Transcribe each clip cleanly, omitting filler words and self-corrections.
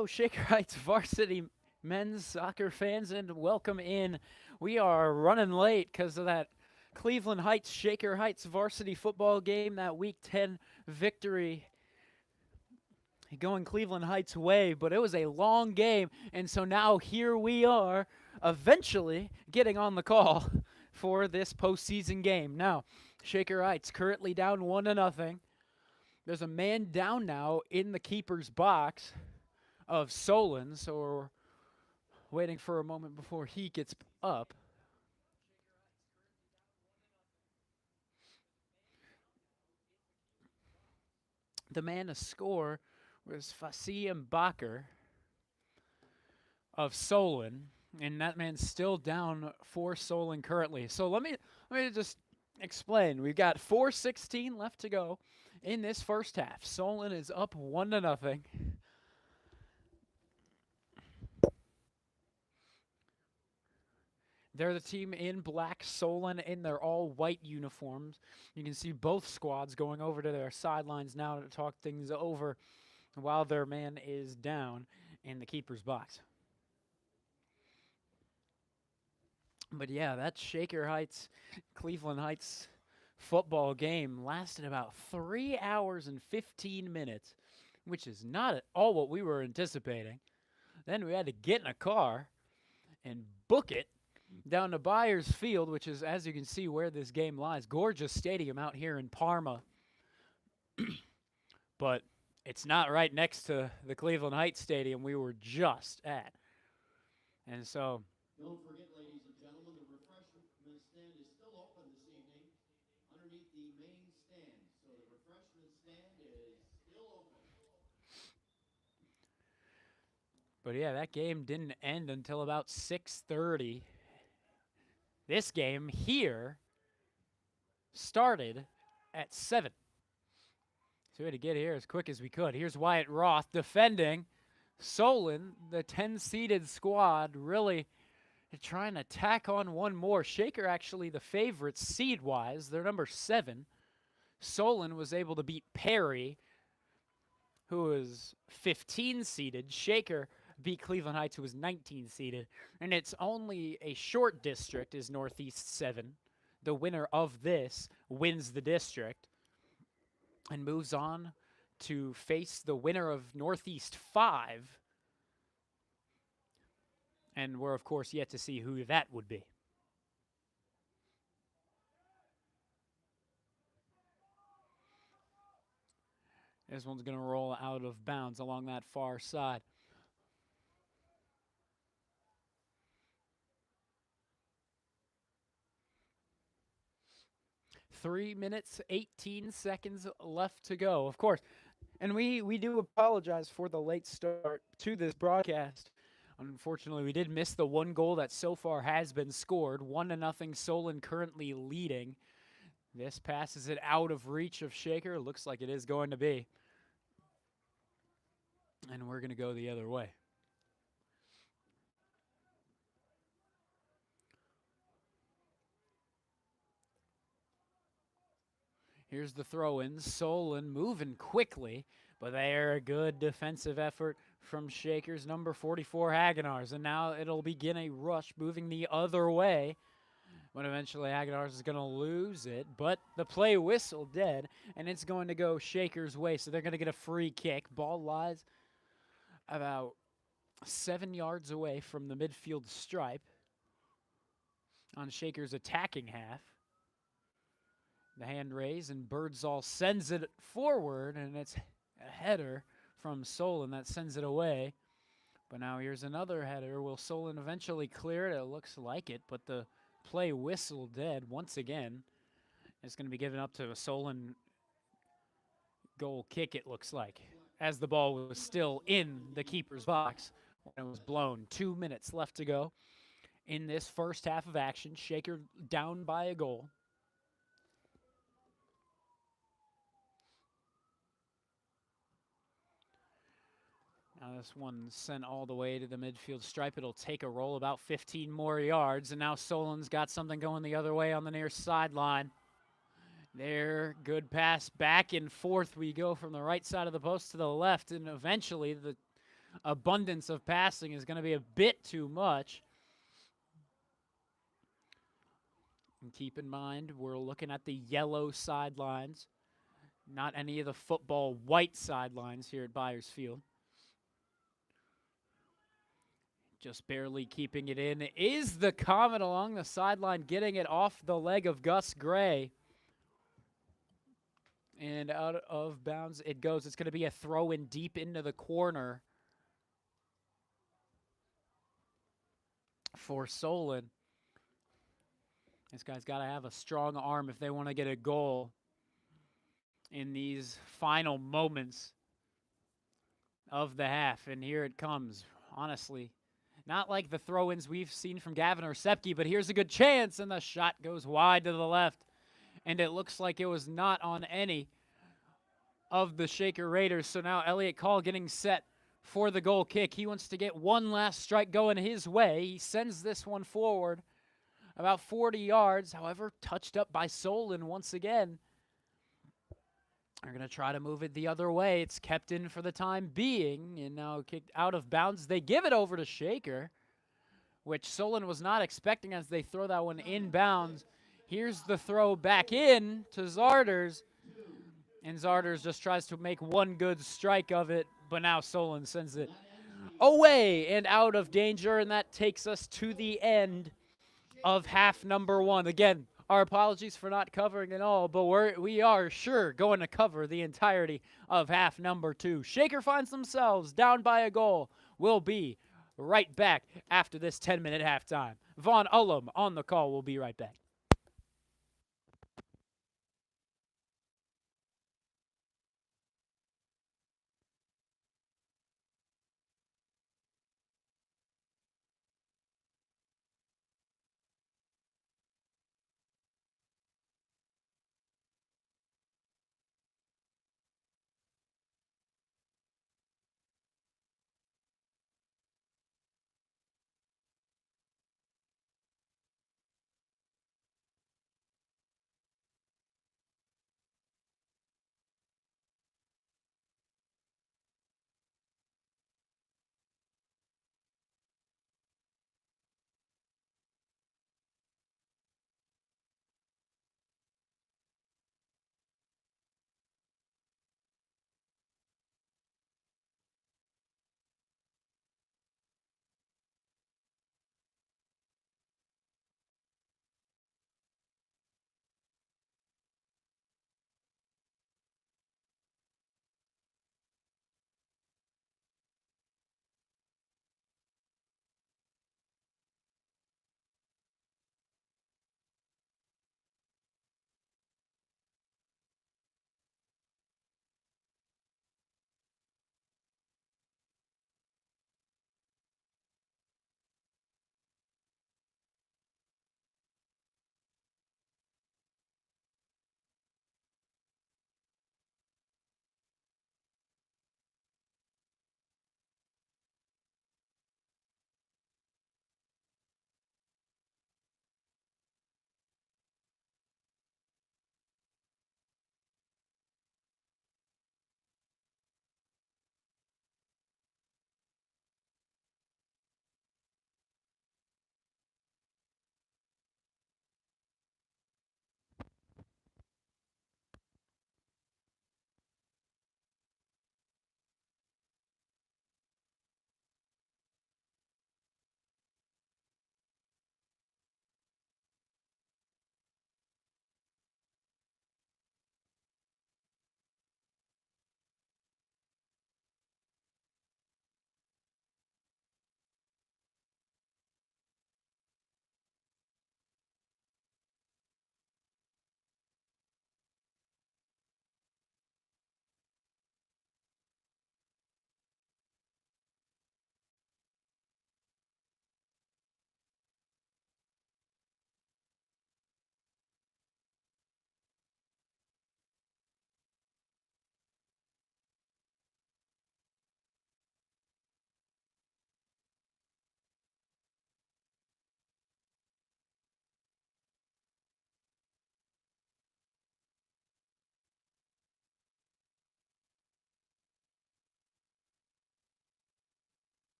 Hello, Shaker Heights Varsity men's soccer fans, and welcome in. We are running late because of that Cleveland Heights Shaker Heights varsity football game, that Week 10 victory going Cleveland Heights' way, but it was a long game, and so now here we are, eventually getting on the call for this postseason game. Now, Shaker Heights currently down 1-0. There's a man down now in the keeper's box of Solon, so we're waiting for a moment before he gets up. The man to score was Fasim Bakker of Solon, and that man's still down for Solon currently. So let me just explain. We've got 4:16 left to go in this first half. Solon is up 1-0. They're the team in black, Solon in their all-white uniforms. You can see both squads going over to their sidelines now to talk things over while their man is down in the keeper's box. But yeah, that Shaker Heights, Cleveland Heights football game lasted about 3 hours and 15 minutes, which is not at all what we were anticipating. Then we had to get in a car and book it down to Byers Field, which is, as you can see, where this game lies. Gorgeous stadium out here in Parma. But it's not right next to the Cleveland Heights Stadium we were just at. And so Don't forget, ladies and gentlemen, the refreshment stand is still open this evening underneath the main stand. So the refreshment stand is still open. But yeah, that game didn't end until about 6:30. This game here started at 7. So we had to get here as quick as we could. Here's Wyatt Roth defending. Solon, the 10-seeded squad, really trying to tack on one more. Shaker actually the favorites seed-wise. They're number 7. Solon was able to beat Perry, who is 15-seeded. Shaker beat Cleveland Heights, who was 19-seeded. And it's only a short district is Northeast 7. The winner of this wins the district and moves on to face the winner of Northeast 5. And we're, of course, yet to see who that would be. This one's going to roll out of bounds along that far side. 3 minutes, 18 seconds left to go, of course. And we do apologize for the late start to this broadcast. Unfortunately, we did miss the one goal that so far has been scored. 1-0 Solon currently leading. This passes it out of reach of Shaker. Looks like it is going to be. And we're going to go the other way. Here's the throw-in. Solon moving quickly, but they're a good defensive effort from Shaker's number 44 Hagenars. And now it'll begin a rush moving the other way. But eventually Hagenars is going to lose it. But the play whistle dead, and it's going to go Shaker's way. So they're going to get a free kick. Ball lies about 7 yards away from the midfield stripe on Shaker's attacking half. The hand raise, and Birdsall sends it forward, and it's a header from Solon that sends it away. But now here's another header. Will Solon eventually clear it? It looks like it, but the play whistle dead once again. It's going to be given up to a Solon goal kick, it looks like, as the ball was still in the keeper's box when it was blown. 2 minutes left to go in this first half of action. Shaker down by a goal. Now this one's sent all the way to the midfield stripe. It'll take a roll about 15 more yards. And now Solon's got something going the other way on the near sideline. There, good pass back and forth. We go from the right side of the post to the left. And eventually the abundance of passing is going to be a bit too much. And keep in mind, we're looking at the yellow sidelines, not any of the football white sidelines here at Byers Field. Just barely keeping it in is the Comet along the sideline, getting it off the leg of Gus Gray. And out of bounds it goes. It's going to be a throw in deep into the corner for Solen. This guy's got to have a strong arm if they want to get a goal in these final moments of the half. And here it comes. Honestly, not like the throw-ins we've seen from Gavin or Sepke, but here's a good chance, and the shot goes wide to the left. And it looks like it was not on any of the Shaker Raiders. So now Elliot Call getting set for the goal kick. He wants to get one last strike going his way. He sends this one forward about 40 yards, however, touched up by Solon once again. They're going to try to move it the other way. It's kept in for the time being, and now kicked out of bounds. They give it over to Shaker, which Solon was not expecting as they throw that one inbounds. Here's the throw back in to Zarders, and Zarders just tries to make one good strike of it, but now Solon sends it away and out of danger, and that takes us to the end of half number one. Again, our apologies for not covering it all, but we are sure going to cover the entirety of half number two. Shaker finds themselves down by a goal. We'll be right back after this 10-minute halftime. Vaughn Ullum on the call. We'll be right back.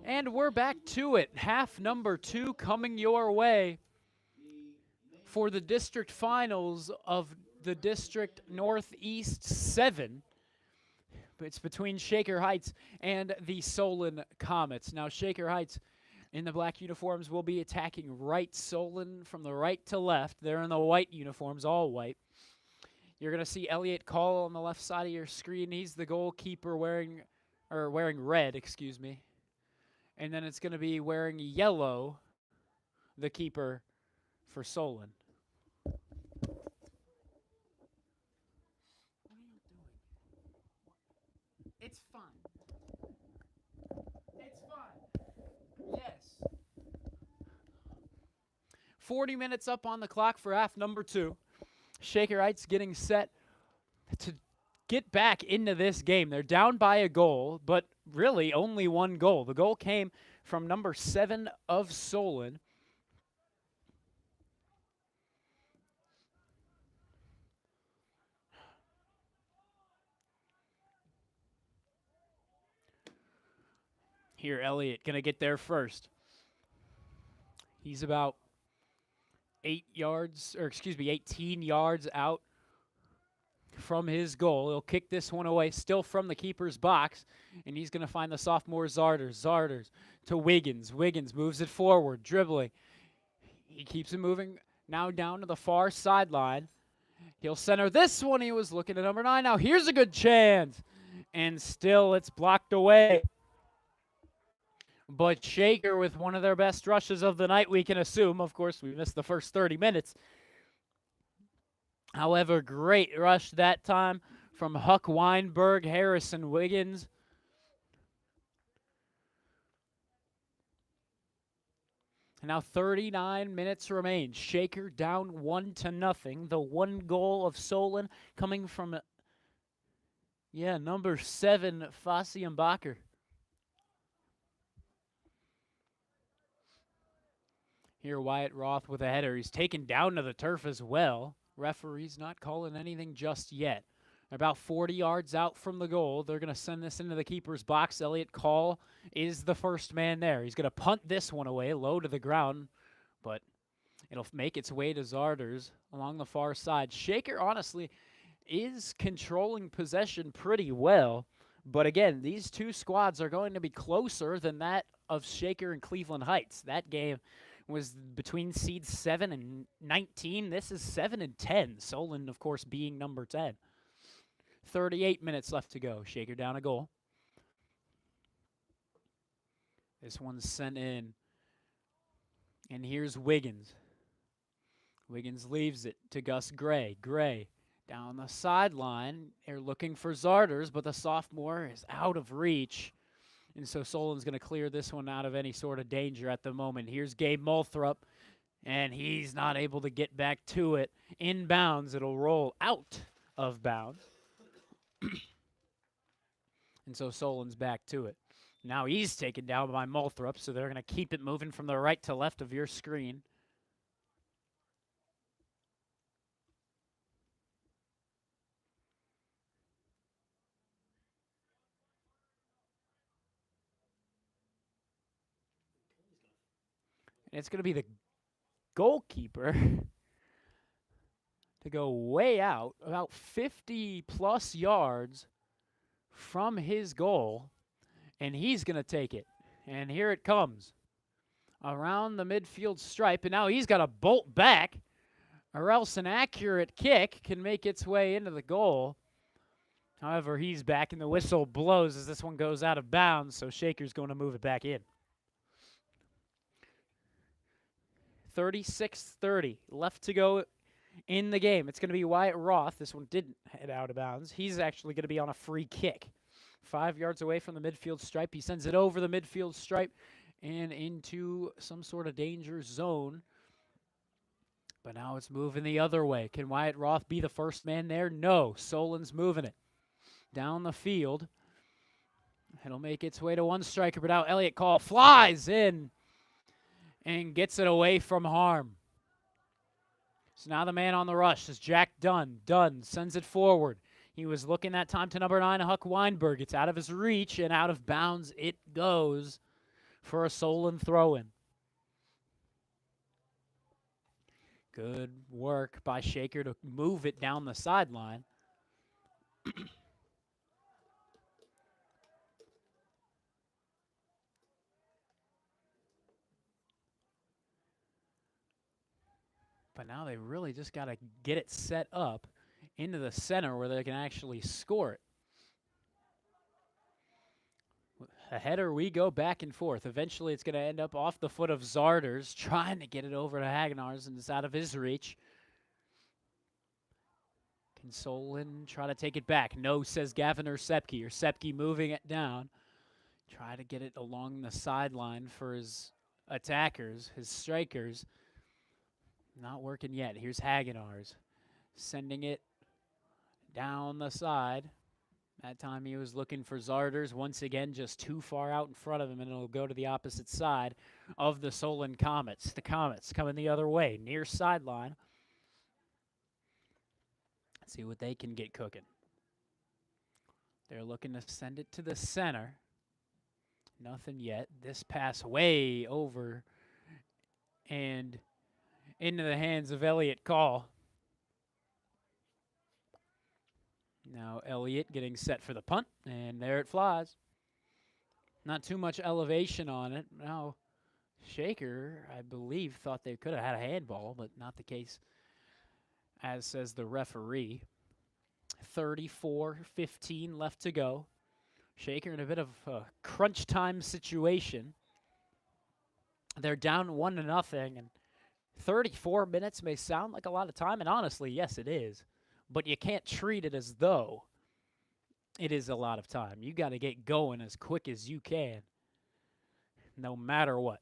And we're back to it. Half number 2 coming your way for the district finals of the District Northeast 7. It's between Shaker Heights and the Solon Comets. Now, Shaker Heights in the black uniforms will be attacking right. Solon from the right to left. They're in the white uniforms, all white. You're going to see Elliot Call on the left side of your screen. He's the goalkeeper wearing red, excuse me. And then it's going to be wearing yellow, the keeper for Solon. What are you doing? It's fine. It's fine. Yes. 40 minutes up on the clock for half number 2. Shaker Heights getting set to get back into this game. They're down by a goal, but really only one goal. The goal came from number 7 of Solon. Here, Elliott gonna get there first. He's about 18 yards out from his goal. He'll kick this one away, still from the keeper's box, and he's going to find the sophomore Zarders. Zarders to Wiggins. Wiggins moves it forward, dribbling. He keeps it moving now down to the far sideline. He'll center this one. He was looking at number 9. Now here's a good chance, and still it's blocked away. But Shaker with one of their best rushes of the night, we can assume. Of course, we missed the first 30 minutes. However, great rush that time from Huck Weinberg, Harrison Wiggins. And now 39 minutes remain. Shaker down 1-0. The one goal of Solon coming from, number 7, Fassi-Mbacher. Here, Wyatt Roth with a header. He's taken down to the turf as well. Referee's not calling anything just yet. About 40 yards out from the goal. They're going to send this into the keeper's box. Elliot Call is the first man there. He's going to punt this one away, low to the ground, but it'll make its way to Zarders along the far side. Shaker, honestly, is controlling possession pretty well, but again, these two squads are going to be closer than that of Shaker and Cleveland Heights. That game was between seeds 7 and 19. This is 7 and 10. Solon, of course, being number 10. 38 minutes left to go. Shaker down a goal. This one's sent in. And here's Wiggins. Wiggins leaves it to Gus Gray. Gray down the sideline. They're looking for Zarders, but the sophomore is out of reach. And so Solon's going to clear this one out of any sort of danger at the moment. Here's Gabe Multhrop, and he's not able to get back to it. Inbounds, it'll roll out of bounds. And so Solon's back to it. Now he's taken down by Multhrop, so they're going to keep it moving from the right to left of your screen. And it's going to be the goalkeeper to go way out, about 50-plus yards from his goal, and he's going to take it. And here it comes around the midfield stripe, and now he's got to bolt back, or else an accurate kick can make its way into the goal. However, he's back, and the whistle blows as this one goes out of bounds, so Shaker's going to move it back in. 36-30 left to go in the game. It's going to be Wyatt Roth. This one didn't head out of bounds. He's actually going to be on a free kick. 5 yards away from the midfield stripe. He sends it over the midfield stripe and into some sort of danger zone. But now it's moving the other way. Can Wyatt Roth be the first man there? No. Solon's moving it down the field. It'll make its way to one striker, but now Elliot Call flies in and gets it away from harm. So now the man on the rush is Jack Dunn. Dunn sends it forward. He was looking that time to number 9, Huck Weinberg. It's out of his reach and out of bounds it goes for a Solen throw-in. Good work by Shaker to move it down the sideline. But now they really just got to get it set up into the center where they can actually score it. A header, we go back and forth. Eventually, it's going to end up off the foot of Zarders, trying to get it over to Hagenars, and it's out of his reach. Can Solon try to take it back? No, says Gavin or Sepke moving it down. Try to get it along the sideline for his attackers, his strikers. Not working yet. Here's Hagenars sending it down the side. That time he was looking for Zarders. Once again, just too far out in front of him, and it'll go to the opposite side of the Solon Comets. The Comets coming the other way, near sideline. Let's see what they can get cooking. They're looking to send it to the center. Nothing yet. This pass way over and into the hands of Elliott Call. Now Elliott getting set for the punt, and there it flies. Not too much elevation on it. Now Shaker, I believe, thought they could have had a handball, but not the case, as says the referee. 34-15 left to go. Shaker in a bit of a crunch time situation. They're down 1-0, and 34 minutes may sound like a lot of time, and honestly, yes, it is. But you can't treat it as though it is a lot of time. You got to get going as quick as you can, no matter what.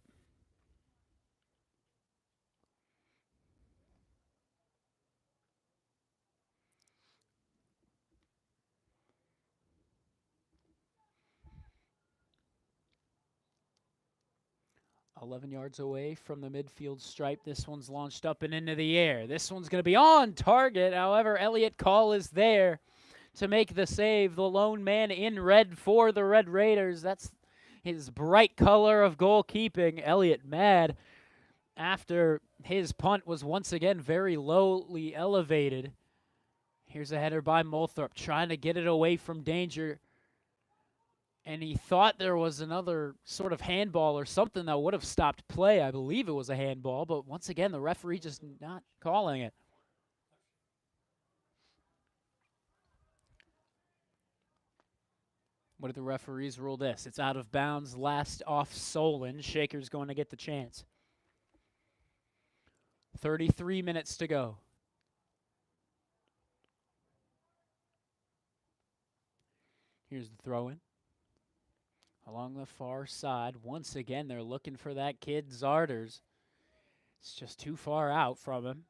$11 yards away from the midfield stripe. This one's launched up and into the air. This one's going to be on target. However, Elliott Call is there to make the save. The lone man in red for the Red Raiders. That's his bright color of goalkeeping. Elliott mad after his punt was once again very lowly elevated. Here's a header by Moulthrop trying to get it away from danger. And he thought there was another sort of handball or something that would have stopped play. I believe it was a handball, but once again, the referee just not calling it. What did the referees rule this? It's out of bounds, last off Solon. Shaker's going to get the chance. 33 minutes to go. Here's the throw-in. Along the far side, once again, they're looking for that kid, Zarders. It's just too far out from him.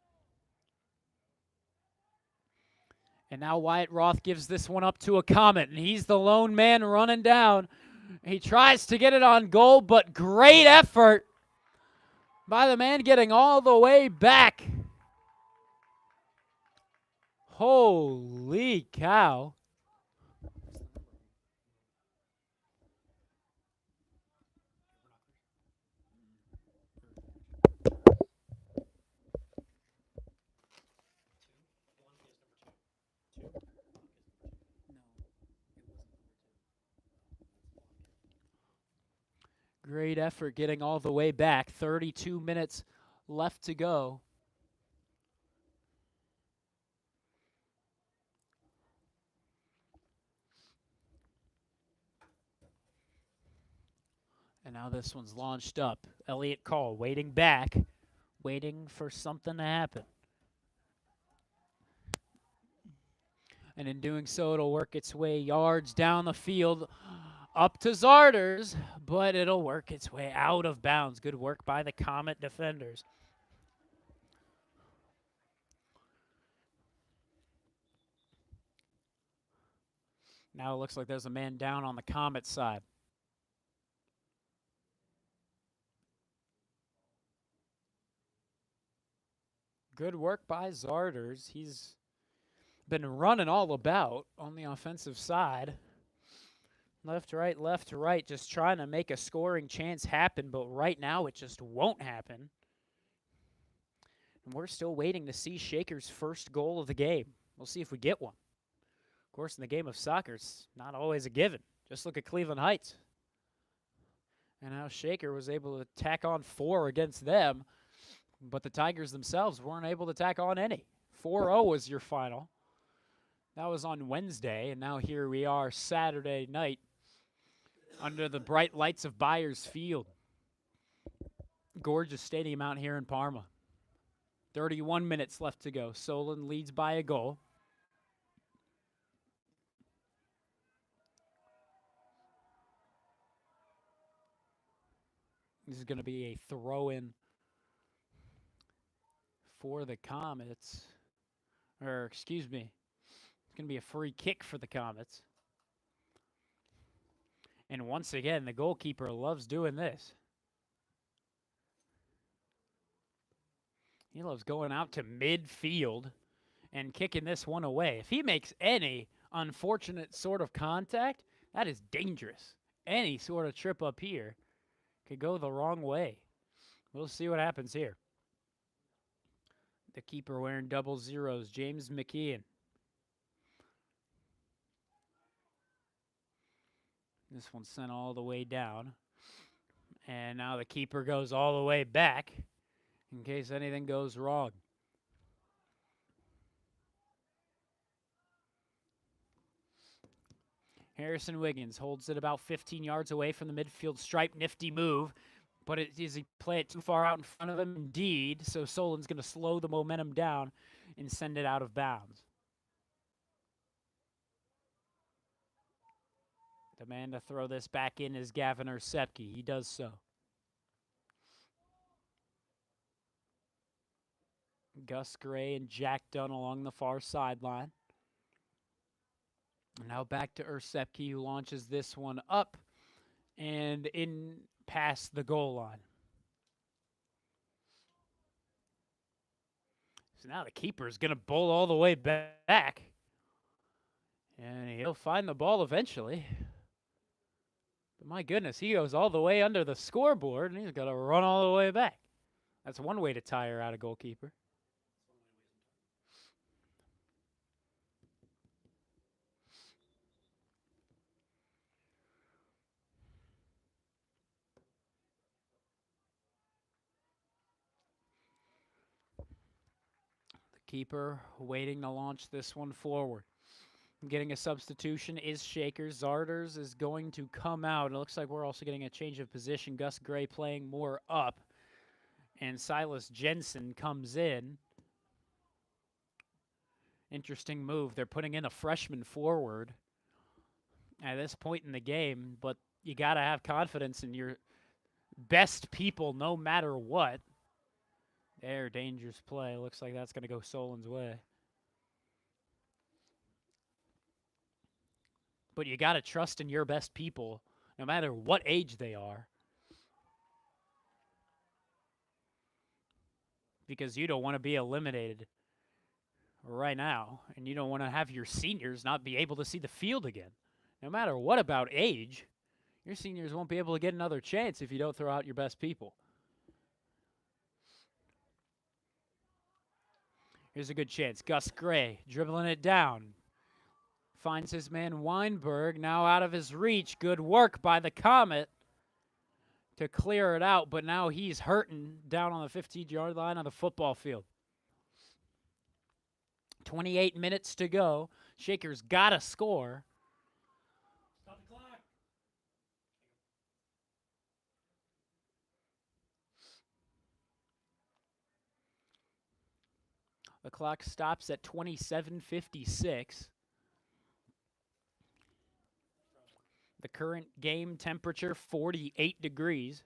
And now Wyatt Roth gives this one up to a Comet, and he's the lone man running down. He tries to get it on goal, but great effort by the man getting all the way back. Holy cow. Great effort getting all the way back. 32 minutes left to go. And now this one's launched up. Elliott Call waiting back, waiting for something to happen. And in doing so, it'll work its way yards down the field up to Zarders, but it'll work its way out of bounds. Good work by the Comet defenders. Now it looks like there's a man down on the Comet side. Good work by Zarders. He's been running all about on the offensive side. left to right, just trying to make a scoring chance happen, but right now it just won't happen. And we're still waiting to see Shaker's first goal of the game. We'll see if we get one. Of course, in the game of soccer, it's not always a given. Just look at Cleveland Heights. And how Shaker was able to tack on 4 against them, but the Tigers themselves weren't able to tack on any. 4-0 was your final. That was on Wednesday, and now here we are Saturday night under the bright lights of Byers Field. Gorgeous stadium out here in Parma. 31 minutes left to go. Solon leads by a goal. This is going to be a throw-in for the Comets. Or, excuse me, it's going to be a free kick for the Comets. And once again, the goalkeeper loves doing this. He loves going out to midfield and kicking this one away. If he makes any unfortunate sort of contact, that is dangerous. Any sort of trip up here could go the wrong way. We'll see what happens here. The keeper wearing double zeros, James McKeon. This one's sent all the way down. And now the keeper goes all the way back in case anything goes wrong. Harrison Wiggins holds it about 15 yards away from the midfield stripe. Nifty move. But does he play it too far out in front of him? Indeed. So Solen's going to slow the momentum down and send it out of bounds. The man to throw this back in is Gavin Ersepke. He does so. Gus Gray and Jack Dunn along the far sideline. Now back to Ersepke, who launches this one up and in past the goal line. So now the keeper is going to bowl all the way back. And he'll find the ball eventually. But my goodness, he goes all the way under the scoreboard, and he's got to run all the way back. That's one way to tire out a goalkeeper. Keeper waiting to launch this one forward. Getting a substitution is Shaker. Zarders is going to come out. It looks like we're also getting a change of position. Gus Gray playing more up. And Silas Jensen comes in. Interesting move. They're putting in a freshman forward at this point in the game, but you got to have confidence in your best people no matter what. There, dangerous play. Looks like that's going to go Solen's way. But you got to trust in your best people, no matter what age they are. Because you don't want to be eliminated right now, and you don't want to have your seniors not be able to see the field again. No matter what about age, your seniors won't be able to get another chance if you don't throw out your best people. Here's a good chance. Gus Gray dribbling it down. Finds his man Weinberg, now out of his reach. Good work by the Comet to clear it out, but now he's hurting down on the 15-yard line on the football field. 28 minutes to go. Shaker's got to score. Stop the clock. The clock stops at 27:56. The current game temperature, 48 degrees.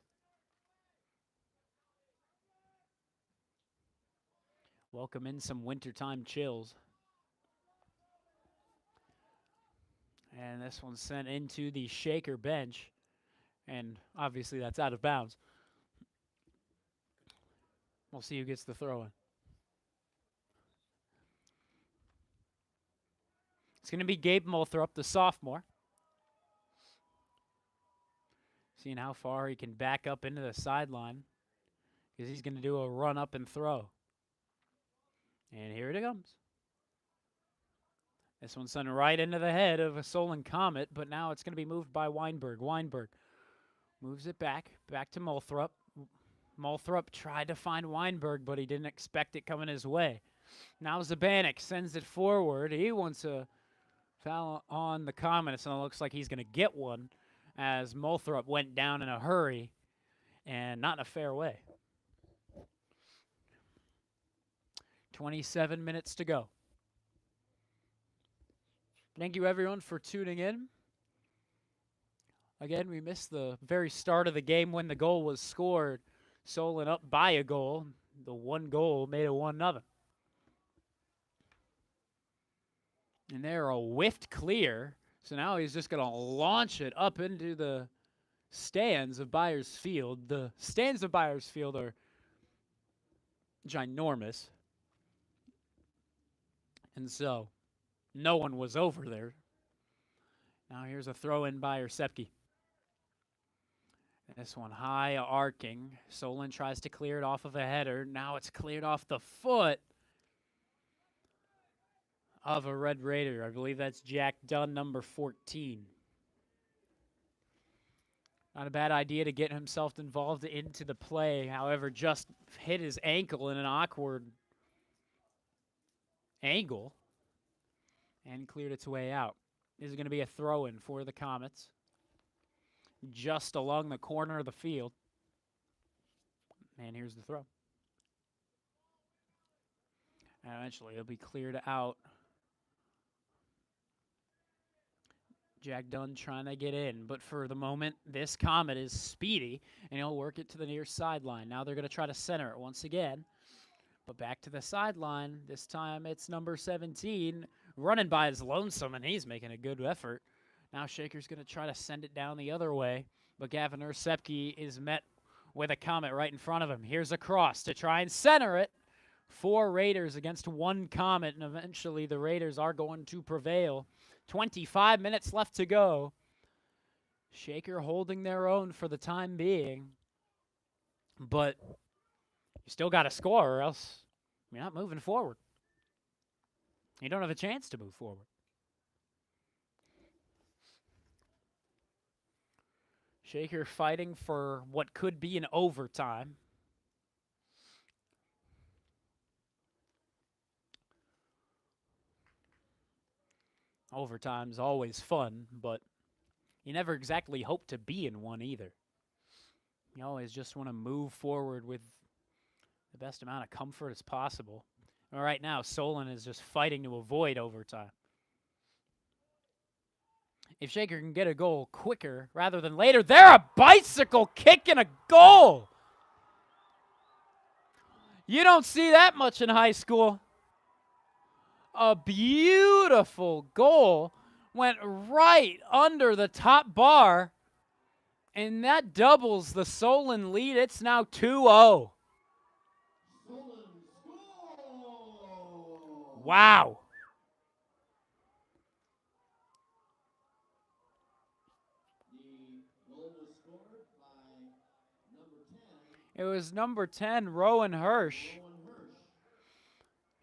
Welcome in some wintertime chills. And this one's sent into the Shaker bench. And obviously that's out of bounds. We'll see who gets the throw in. It's going to be Gabe Moulthrop, the sophomore. seeing how far he can back up into the sideline, because he's going to do a run up and throw. And here it comes. This one's sent right into the head of a Solon Comet, but now it's going to be moved by Weinberg. Weinberg moves it back to Multhrup. Multhrup tried to find Weinberg, but he didn't expect it coming his way. Now Zabanik sends it forward. He wants a foul on the Comet, and it looks like he's going to get one as Multhrup went down in a hurry and not in a fair way. 27 minutes to go. Thank you, everyone, for tuning in. Again, we missed the very start of the game when the goal was scored. Solon up by a goal. The one goal made it 1-0. And they're a whiffed clear. So now he's just going to launch it up into the stands of Byers Field. The stands of Byers Field are ginormous. And so no one was over there. Now here's a throw in by Ersepke. This one high arcing. Solon tries to clear it off of a header. Now it's cleared off the foot of a Red Raider. I believe that's Jack Dunn, number 14. Not a bad idea to get himself involved into the play. However, just hit his ankle in an awkward angle and cleared its way out. This is going to be a throw-in for the Comets, just along the corner of the field. And here's the throw. And eventually it'll be cleared out. Jack Dunn trying to get in, but for the moment, this Comet is speedy, and he'll work it to the near sideline. Now they're going to try to center it once again, but back to the sideline. This time it's number 17, running by his lonesome, and he's making a good effort. Now Shaker's going to try to send it down the other way, but Gavin Ersepke is met with a Comet right in front of him. Here's a cross to try and center it. 4 Raiders against 1 Comet, and eventually the Raiders are going to prevail. 25 minutes left to go. Shaker holding their own for the time being. But you still got to score or else you're not moving forward. You don't have a chance to move forward. Shaker fighting for what could be an overtime. Overtime's always fun, but you never exactly hope to be in one either. You always just want to move forward with the best amount of comfort as possible. And right now, Solon is just fighting to avoid overtime. If Shaker can get a goal quicker rather than later, they're a bicycle kick and a goal! You don't see that much in high school. A beautiful goal went right under the top bar, and that doubles the Solon lead. It's now 2-0. Wow. The goal was scored by number 10. It was number 10, Rowan Hirsch,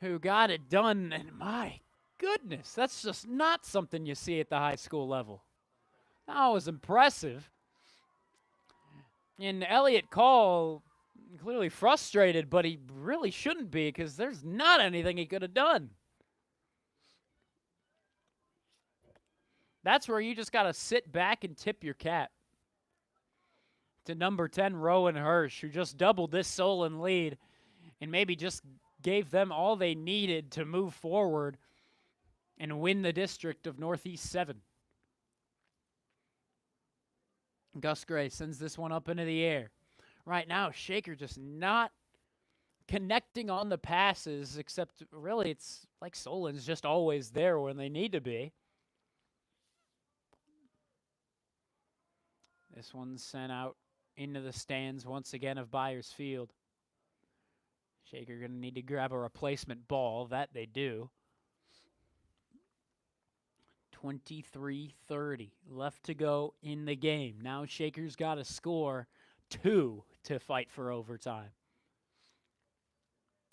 who got it done, and my goodness, that's just not something you see at the high school level. That was impressive. And Elliot Call, clearly frustrated, but he really shouldn't be because there's not anything he could have done. That's where you just got to sit back and tip your cap to number 10, Rowan Hirsch, who just doubled this Solon lead and maybe just gave them all they needed to move forward and win the district of Northeast 7. Gus Gray sends this one up into the air. Right now, Shaker just not connecting on the passes, except really it's like Solon's just always there when they need to be. This one's sent out into the stands once again of Byers Field. Shaker going to need to grab a replacement ball. That they do. 23:30 left to go in the game. Now Shaker's got to score 2 to fight for overtime.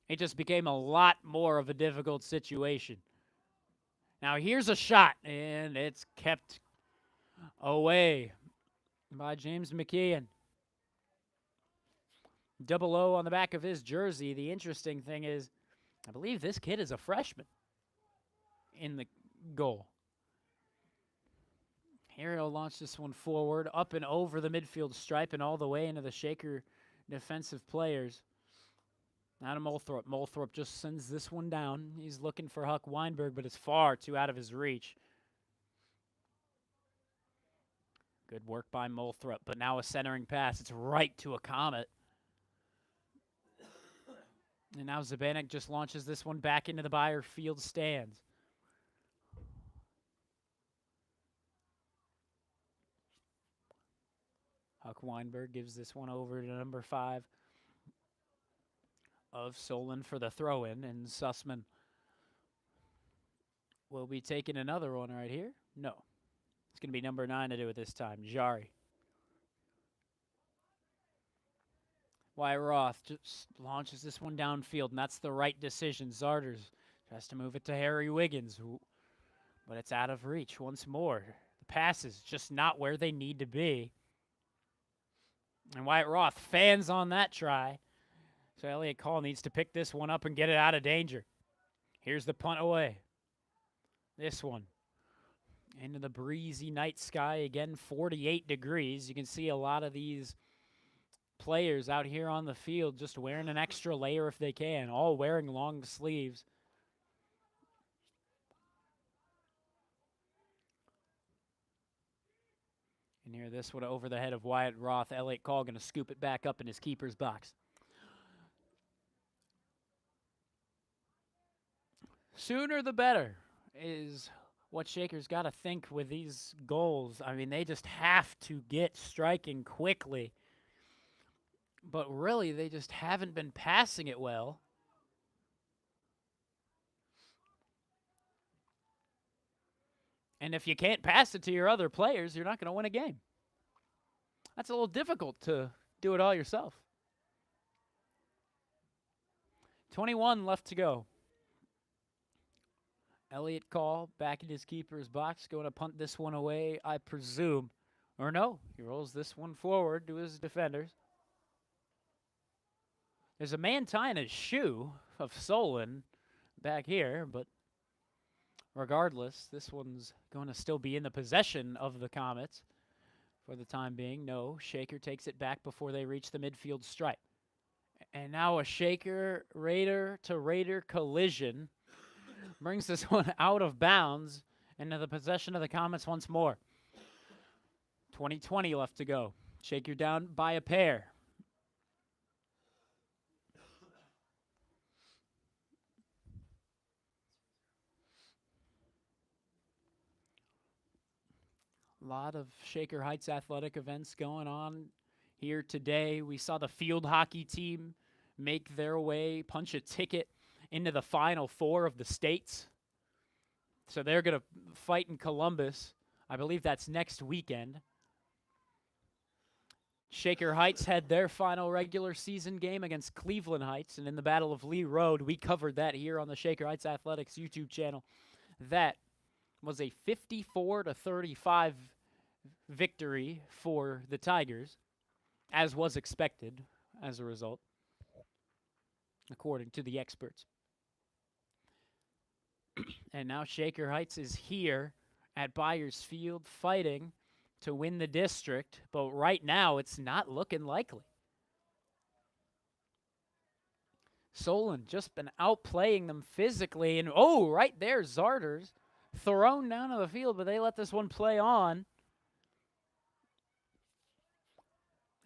It just became a lot more of a difficult situation. Now here's a shot, and it's kept away by James McKeon. Double O on the back of his jersey. The interesting thing is, I believe this kid is a freshman in the goal. Here he'll launch this one forward, up and over the midfield stripe and all the way into the Shaker defensive players. Now to Moulthrop. Moulthrop just sends this one down. He's looking for Huck Weinberg, but it's far too out of his reach. Good work by Moulthrop, but now a centering pass. It's right to a Comet. And now Zabanek just launches this one back into the Bayer Field stands. Huck Weinberg gives this one over to number 5 of Solen for the throw-in, and Sussman will be taking another one right here. No. It's going to be number 9 to do it this time, Jari. Wyatt Roth just launches this one downfield, and that's the right decision. Zarders tries to move it to Harry Wiggins, but it's out of reach once more. The pass is just not where they need to be. And Wyatt Roth fans on that try. So Elliott Call needs to pick this one up and get it out of danger. Here's the punt away. This one into the breezy night sky. Again, 48 degrees. You can see a lot of these players out here on the field just wearing an extra layer if they can, all wearing long sleeves. And here, this one over the head of Wyatt Roth. Elliott Call going to scoop it back up in his keeper's box. Sooner the better is what Shaker's got to think with these goals. I mean, they just have to get striking quickly. But really, they just haven't been passing it well. And if you can't pass it to your other players, you're not going to win a game. That's a little difficult to do it all yourself. 21 left to go. Elliott Call back in his keeper's box, going to punt this one away, I presume. Or no, he rolls this one forward to his defenders. There's a man tying his shoe of Solon back here, but regardless, this one's going to still be in the possession of the Comets for the time being. No, Shaker takes it back before they reach the midfield stripe. And now a Shaker Raider to Raider collision brings this one out of bounds into the possession of the Comets once more. 20-20 left to go. Shaker down by a pair. A lot of Shaker Heights athletic events going on here today. We saw the field hockey team make their way, punch a ticket into the Final Four of the states. So they're going to fight in Columbus. I believe that's next weekend. Shaker Heights had their final regular season game against Cleveland Heights, and in the Battle of Lee Road, we covered that here on the Shaker Heights Athletics YouTube channel. That was a 54-35 victory for the Tigers, as was expected as a result, according to the experts. And now Shaker Heights is here at Byers Field fighting to win the district, but right now it's not looking likely. Solon just been outplaying them physically, and oh, right there, Zarders thrown down to the field, but they let this one play on.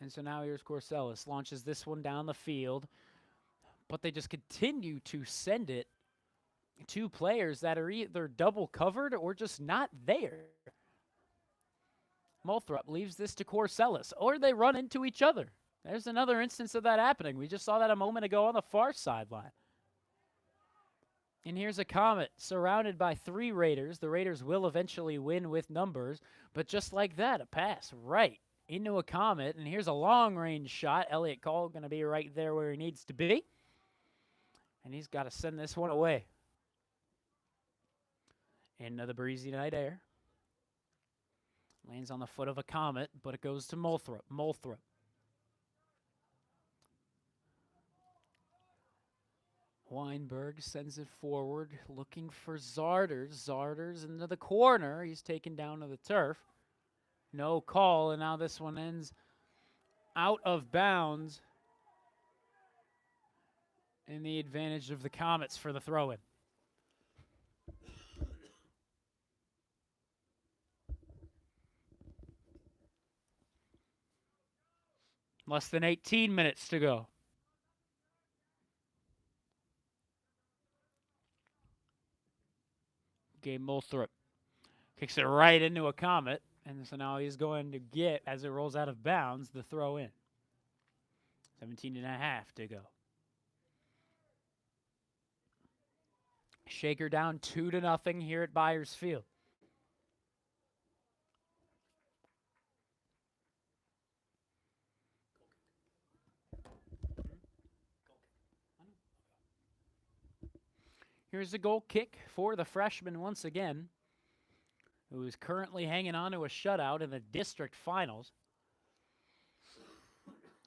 And so now here's Corsellis, launches this one down the field, but they just continue to send it to players that are either double covered or just not there. Moulthrop leaves this to Corsellis, or they run into each other. There's another instance of that happening. We just saw that a moment ago on the far sideline. And here's a Comet surrounded by 3 Raiders. The Raiders will eventually win with numbers, but just like that, a pass right into a Comet. And here's a long-range shot. Elliott Cole going to be right there where he needs to be. And he's got to send this one away. Into the breezy night air. Lands on the foot of a Comet, but it goes to Molthrop. Molthrop. Weinberg sends it forward, looking for Zarders. Zarders into the corner. He's taken down to the turf. No call, and now this one ends out of bounds. And the advantage of the Comets for the throw-in. Less than 18 minutes to go. Gabe Molthrop kicks it right into a Comet. And so now he's going to get, as it rolls out of bounds, the throw in. 17 and a half to go. Shaker down 2-0 here at Byers Field. Here's a goal kick for the freshman once again, who is currently hanging on to a shutout in the district finals.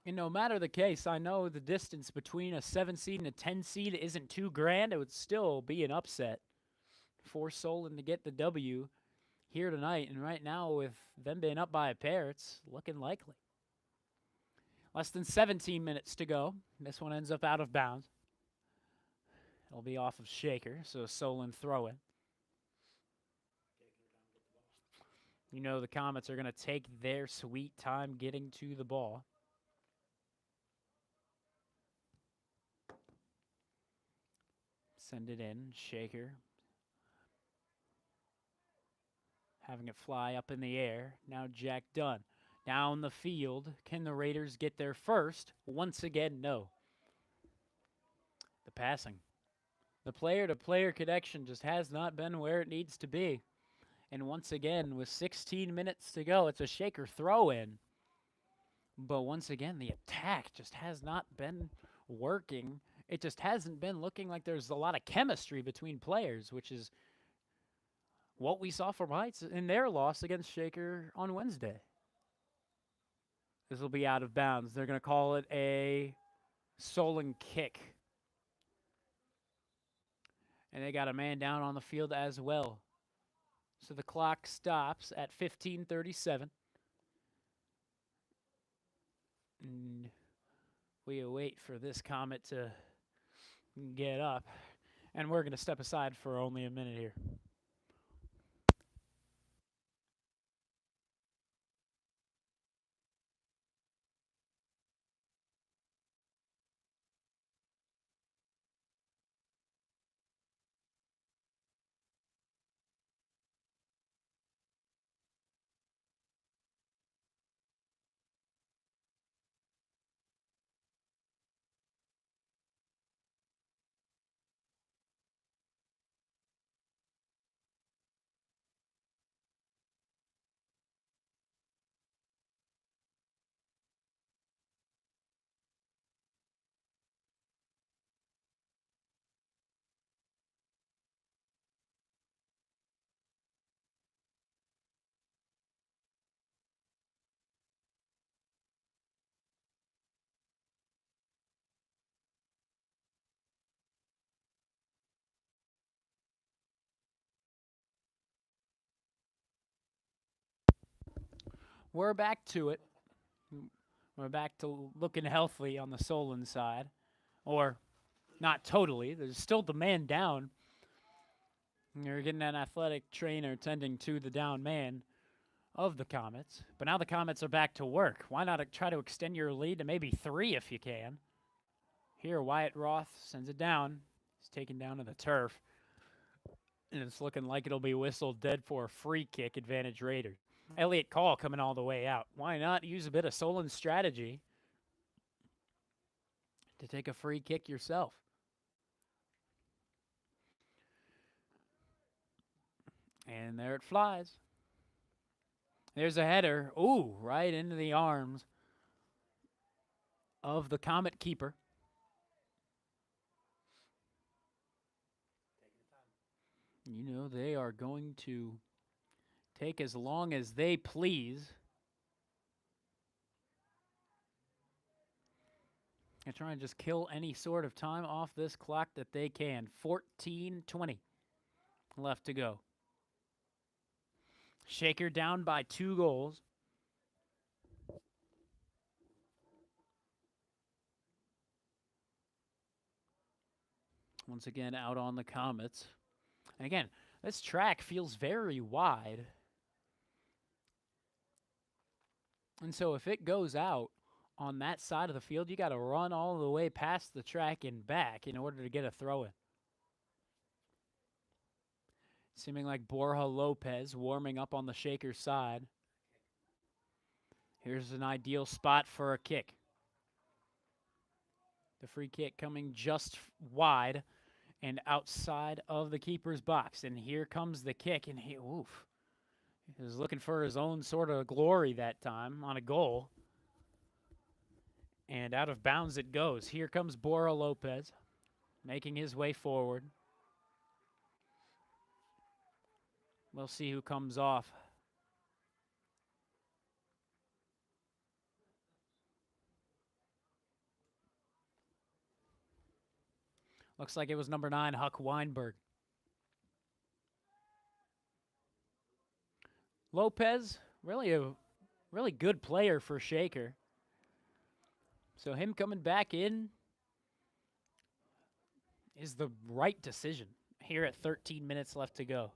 And no matter the case, I know the distance between a 7 seed and a 10 seed isn't too grand. It would still be an upset for Solon to get the W here tonight. And right now, with them being up by a pair, it's looking likely. Less than 17 minutes to go. This one ends up out of bounds. It'll be off of Shaker, so Solen throw it. You know the Comets are going to take their sweet time getting to the ball. Send it in. Shaker. Having it fly up in the air. Now Jack Dunn. Down the field. Can the Raiders get there first? Once again, no. The passing. The player-to-player connection just has not been where it needs to be. And once again, with 16 minutes to go, it's a Shaker throw-in. But once again, the attack just has not been working. It just hasn't been looking like there's a lot of chemistry between players, which is what we saw from Heights in their loss against Shaker on Wednesday. This will be out of bounds. They're going to call it a Solen kick. And they got a man down on the field as well. So the clock stops at 15:37. And we await for this Comet to get up. And we're going to step aside for only a minute here. We're back to it. We're back to looking healthy on the Solon side. Or not totally. There's still the man down. You're getting an athletic trainer tending to the down man of the Comets. But now the Comets are back to work. Why not try to extend your lead to maybe 3 if you can? Here, Wyatt Roth sends it down. He's taken down to the turf. And it's looking like it'll be whistled dead for a free kick, advantage Raiders. Elliott Call coming all the way out. Why not use a bit of Solon strategy to take a free kick yourself? And there it flies. There's a header. Ooh, right into the arms of the Comet keeper. You know, they are going to take as long as they please. And try and just kill any sort of time off this clock that they can. 14:20 left to go. Shaker down by 2 goals. Once again, out on the Comets. And again, this track feels very wide. And so if it goes out on that side of the field, you got to run all the way past the track and back in order to get a throw in. Seeming like Borja Lopez warming up on the Shaker side. Here's an ideal spot for a kick. The free kick coming just wide and outside of the keeper's box. And here comes the kick, and he was looking for his own sort of glory that time on a goal. And out of bounds it goes. Here comes Borja Lopez making his way forward. We'll see who comes off. Looks like it was number 9, Huck Weinberg. Lopez, really a really good player for Shaker. So him coming back in is the right decision here at 13 minutes left to go.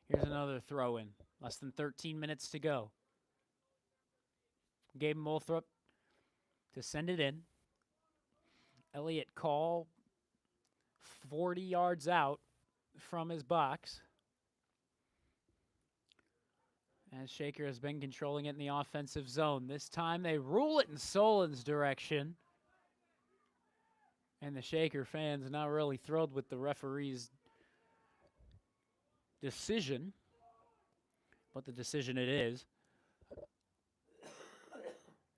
Here's another throw in. Less than 13 minutes to go. Gabe Molthrop to send it in. Elliot Call 40 yards out from his box. As Shaker has been controlling it in the offensive zone. This time they rule it in Solen's direction. And the Shaker fans not really thrilled with the referee's decision. But the decision it is.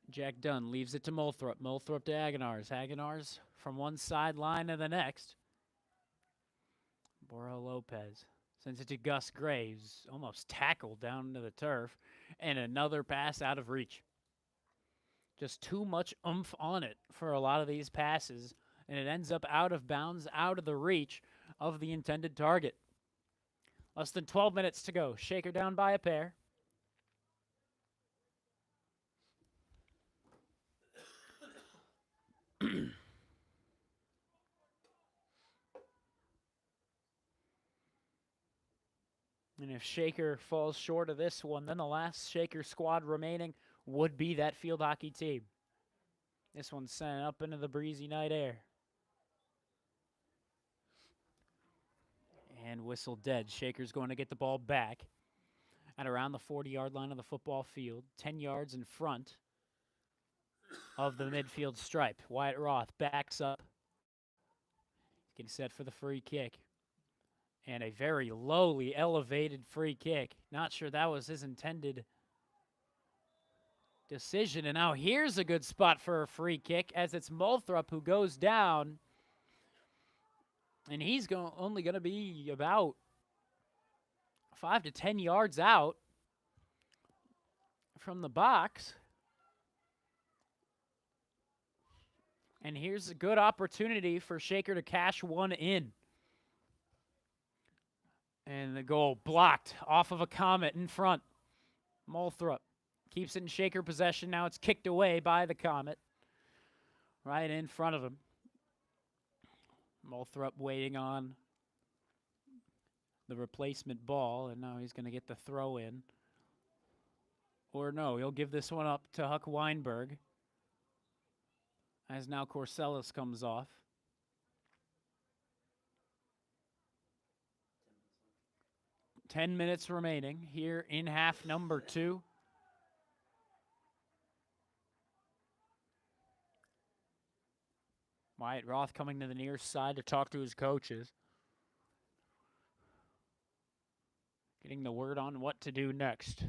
Jack Dunn leaves it to Molthrop. Molthrop to Aguinars. Aguinars from one sideline to the next. Borja Lopez sends it to Gus Graves. Almost tackled down to the turf. And another pass out of reach. Just too much oomph on it for a lot of these passes. And it ends up out of bounds, out of the reach of the intended target. Less than 12 minutes to go. Shaker down by a pair. And if Shaker falls short of this one, then the last Shaker squad remaining would be that field hockey team. This one's sent up into the breezy night air. And whistle dead. Shaker's going to get the ball back at around the 40-yard line of the football field. 10 yards in front of the midfield stripe. Wyatt Roth backs up. Getting set for the free kick. And a very lowly elevated free kick. Not sure that was his intended decision. And now here's a good spot for a free kick as it's Molthrop who goes down. And he's only going to be about 5 to 10 yards out from the box. And here's a good opportunity for Shaker to cash one in. And the goal blocked off of a Comet in front. Molthrop keeps it in Shaker possession. Now it's kicked away by the Comet. Right in front of him. Molthrop waiting on the replacement ball. And now he's going to get the throw in. Or no, he'll give this one up to Huck Weinberg. As now Corsellis comes off. 10 minutes remaining here in half number 2. Wyatt Roth coming to the near side to talk to his coaches. Getting the word on what to do next.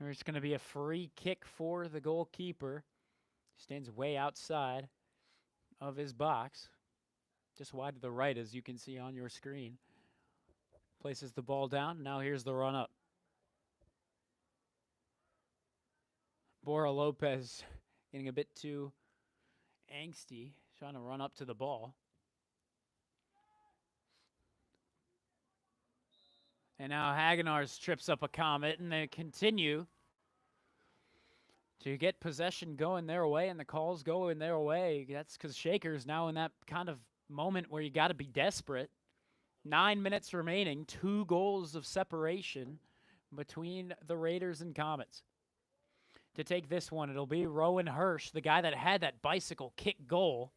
There's going to be a free kick for the goalkeeper. He stands way outside of his box. Just wide to the right, as you can see on your screen. Places the ball down. Now here's the run up. Bora Lopez getting a bit too angsty, trying to run up to the ball. And now Hagenars trips up a Comet, and they continue to get possession going their way, and the calls going their way. That's because Shaker's now in that kind of moment where you got to be desperate. 9 minutes remaining, 2 goals of separation between the Raiders and Comets. To take this one, it'll be Rowan Hirsch, the guy that had that bicycle kick goal.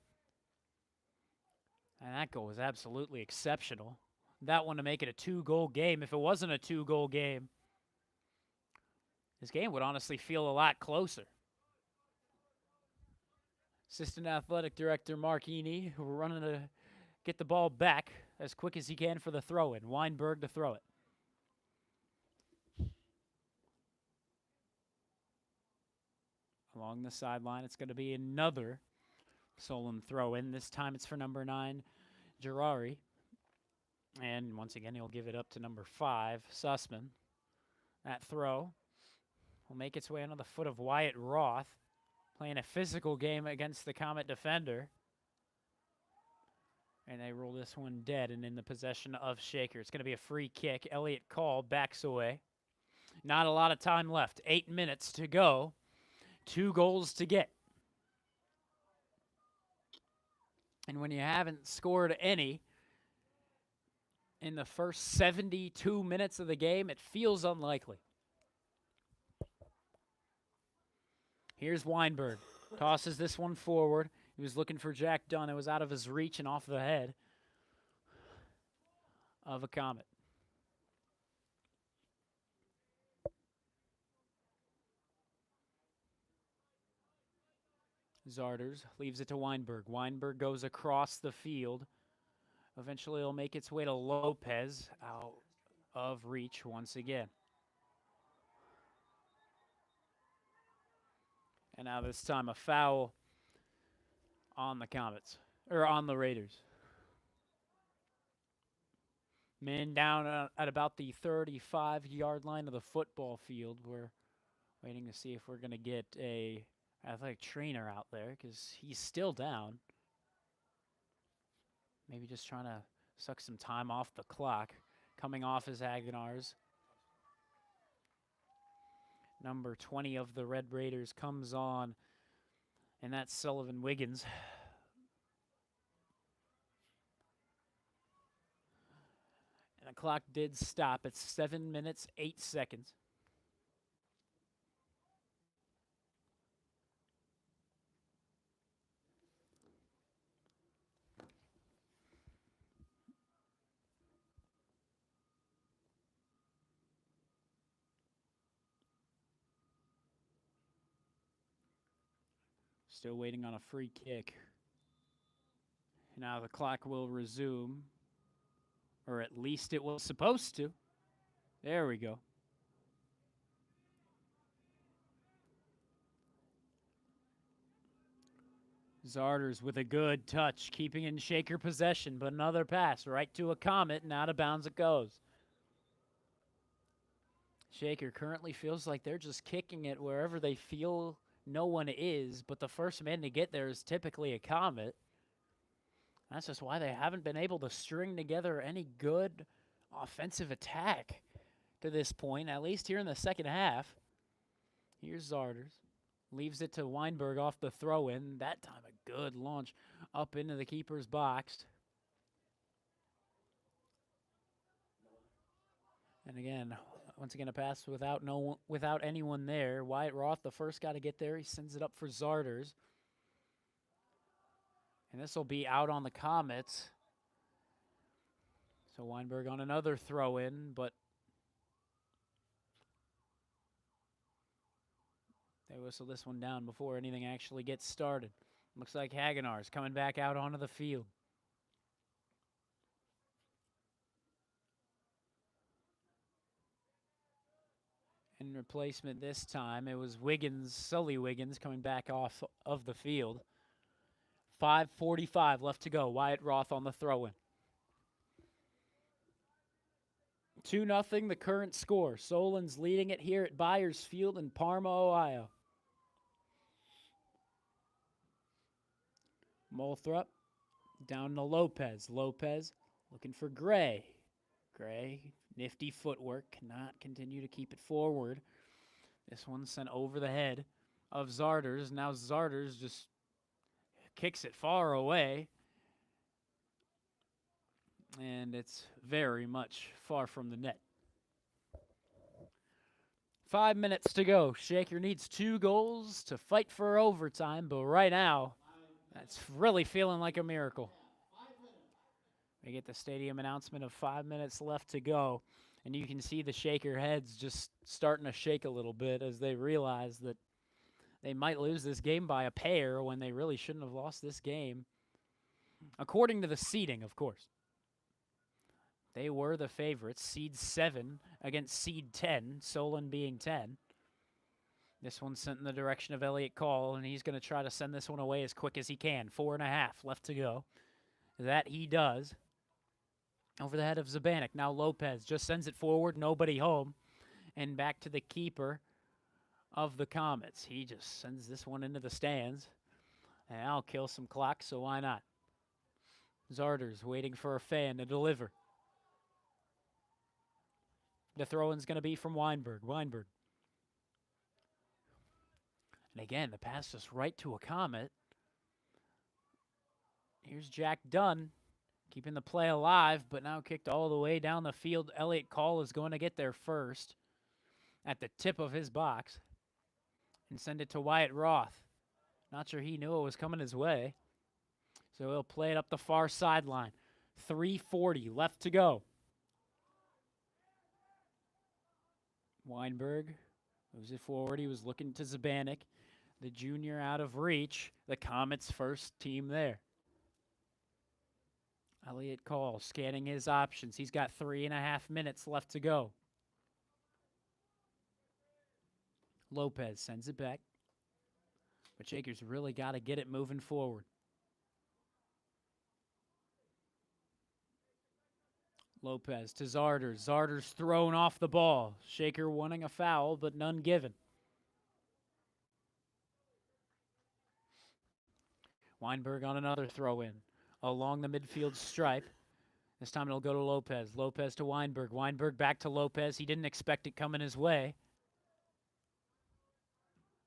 And that goal was absolutely exceptional. That one to make it a 2-goal game. If it wasn't a 2-goal game, this game would honestly feel a lot closer. Assistant Athletic Director Mark Eney, who we're running to get the ball back as quick as he can for the throw-in. Weinberg to throw it. Along the sideline, it's going to be another Solon throw-in. This time it's for number 9, Girari. And once again, he'll give it up to number 5, Sussman. That throw will make its way onto the foot of Wyatt Roth, playing a physical game against the Comet defender. And they roll this one dead and in the possession of Shaker. It's going to be a free kick. Elliott Call backs away. Not a lot of time left. 8 minutes to go. 2 goals to get. And when you haven't scored any in the first 72 minutes of the game, it feels unlikely. Here's Weinberg. Tosses this one forward. He was looking for Jack Dunn. It was out of his reach and off the head of a Comet. Zarders leaves it to Weinberg. Weinberg goes across the field. Eventually it'll make its way to Lopez, out of reach once again. And now this time a foul on the Comets, or on the Raiders. Men down at about the 35-yard line of the football field. We're waiting to see if we're going to get a athletic trainer out there because he's still down. Maybe just trying to suck some time off the clock. Coming off his Hagenars. Number 20 of the Red Raiders comes on, and that's Sullivan Wiggins. And the clock did stop at 7 minutes, 8 seconds. Still waiting on a free kick. Now the clock will resume. Or at least it was supposed to. There we go. Zarders with a good touch, keeping in Shaker possession, but another pass right to a Comet, and out of bounds it goes. Shaker currently feels like they're just kicking it wherever they feel no one is, but the first man to get there is typically a Comet. That's just why they haven't been able to string together any good offensive attack to this point, at least here in the second half. Here's Zarders. Leaves it to Weinberg off the throw-in. That time a good launch up into the keeper's box. And again, once again, a pass without anyone there. Wyatt Roth, the first guy to get there. He sends it up for Zarders. And this will be out on the Comets. So Weinberg on another throw-in, but They whistle this one down before anything actually gets started. Looks like Hagenar's coming back out onto the field. In replacement this time, it was Sully Wiggins, coming back off of the field. 5:45 left to go. Wyatt Roth on the throw-in. 2-0 the current score. Solen's leading it here at Byers Field in Parma, Ohio. Molthrop down to Lopez. Lopez looking for Gray. Gray, nifty footwork, cannot continue to keep it forward. This one sent over the head of Zarders. Now Zarders just kicks it far away. And it's very much far from the net. 5 minutes to go. Shaker needs 2 goals to fight for overtime, but right now, that's really feeling like a miracle. We get the stadium announcement of 5 minutes left to go, and you can see the Shaker heads just starting to shake a little bit as they realize that they might lose this game by a pair when they really shouldn't have lost this game. According to the seeding, of course. They were the favorites, seed 7 against seed 10, Solon being 10. This one's sent in the direction of Elliot Call, and he's going to try to send this one away as quick as he can. 4.5 left to go. That he does. Over the head of Zabanik. Now Lopez just sends it forward, nobody home. And back to the keeper of the Comets. He just sends this one into the stands. And I'll kill some clock, so why not? Zarders waiting for a fan to deliver. The throw-in's going to be from Weinberg. Weinberg. And again, the pass just right to a Comet. Here's Jack Dunn, keeping the play alive, but now kicked all the way down the field. Elliot Call is going to get there first at the tip of his box and send it to Wyatt Roth. Not sure he knew it was coming his way. So he'll play it up the far sideline. 3:40 left to go. Weinberg moves it forward. He was looking to Zabanik, the junior out of reach. The Comets' first team there. Elliot Call scanning his options. He's got 3.5 minutes left to go. Lopez sends it back. But Shaker's really got to get it moving forward. Lopez to Zarders. Zarders thrown off the ball. Shaker wanting a foul, but none given. Weinberg on another throw-in along the midfield stripe. This time it'll go to Lopez. Lopez to Weinberg. Weinberg back to Lopez. He didn't expect it coming his way.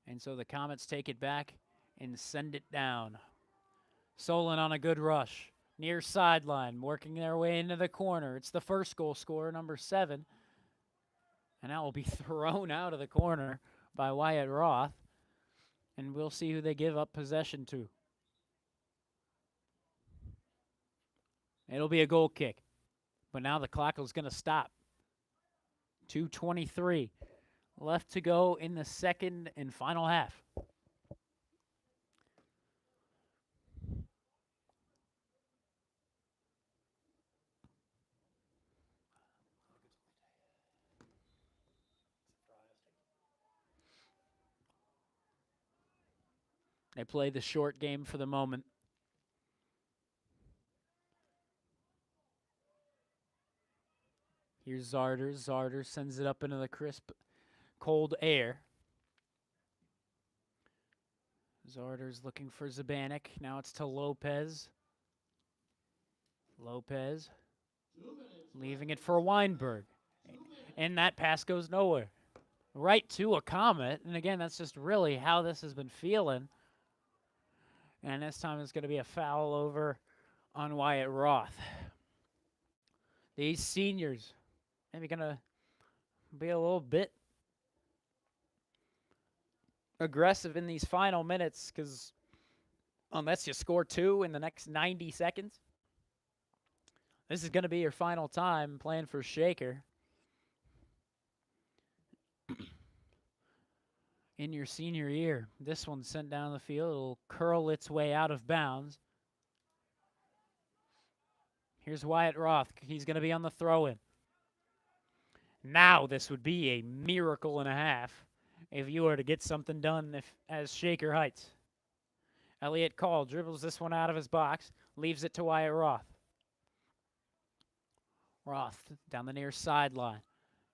And so the Comets take it back and send it down. Solen on a good rush. Near sideline, working their way into the corner. It's the first goal scorer, number 7. And that will be thrown out of the corner by Wyatt Roth. And we'll see who they give up possession to. It'll be a goal kick. But now the clock is going to stop. 2:23 left to go in the second and final half. They play the short game for the moment. Here's Zarders. Zarders sends it up into the crisp, cold air. Zarders looking for Zabanik. Now it's to Lopez. Lopez leaving it for Weinberg. And that pass goes nowhere. Right to a Comet. And again, that's just really how this has been feeling. And this time it's going to be a foul over on Wyatt Roth. These seniors maybe going to be a little bit aggressive in these final minutes, because unless you score 2 in the next 90 seconds, this is going to be your final time playing for Shaker. in your senior year. This one sent down the field. It'll curl its way out of bounds. Here's Wyatt Roth. He's going to be on the throw-in. Now this would be a miracle and a half if you were to get something done as Shaker Heights. Elliott Call dribbles this one out of his box, leaves it to Wyatt Roth. Roth down the near sideline,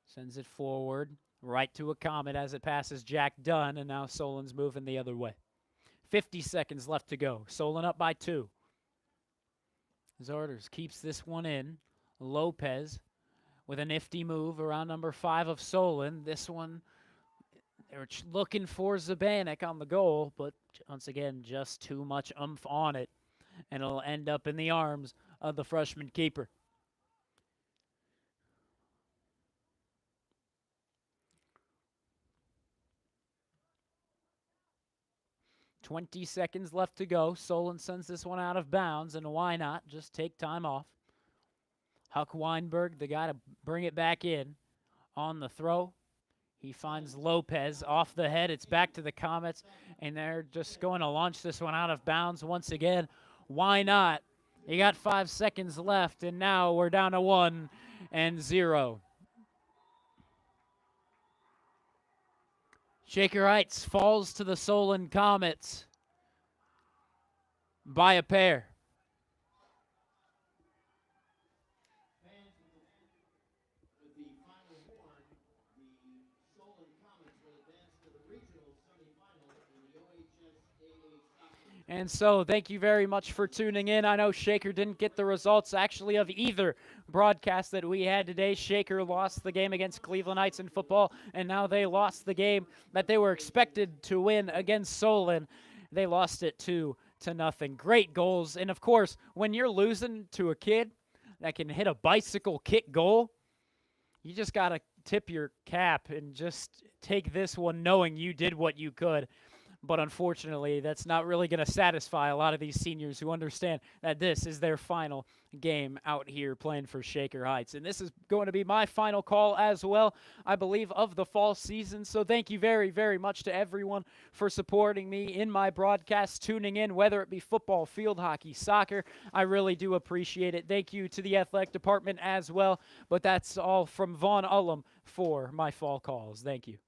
sends it forward, right to a Comet as it passes Jack Dunn, and now Solen's moving the other way. 50 seconds left to go. Solen up by 2. Zarders keeps this one in. Lopez with a nifty move around number 5 of Solen. This one, they're looking for Zabanek on the goal, but once again, just too much oomph on it, and it'll end up in the arms of the freshman keeper. "20 seconds left to go. Solon sends this one out of bounds, and why not? Just take time off. Huck Weinberg, the guy to bring it back in. On the throw, he finds Lopez off the head. It's back to the Comets, and they're just going to launch this one out of bounds once again. Why not? You got 5 seconds left, and now we're down to 1-0. Shaker Heights falls to the Solon Comets by a pair. Fans with the final horn, the Solon Comets will advance to the regional semifinal in the OHSAA. And so thank you very much for tuning in. I know Shaker didn't get the results actually of either broadcast that we had today. Shaker lost the game against Cleveland Heights in football, and now they lost the game that they were expected to win against Solen. They lost it 2-0. Great goals. And of course, when you're losing to a kid that can hit a bicycle kick goal, you just got to tip your cap and just take this one knowing you did what you could. But unfortunately, that's not really going to satisfy a lot of these seniors who understand that this is their final game out here playing for Shaker Heights. And this is going to be my final call as well, I believe, of the fall season. So thank you very, very much to everyone for supporting me in my broadcast, tuning in, whether it be football, field hockey, soccer. I really do appreciate it. Thank you to the athletic department as well. But that's all from Vaughn Ullum for my fall calls. Thank you.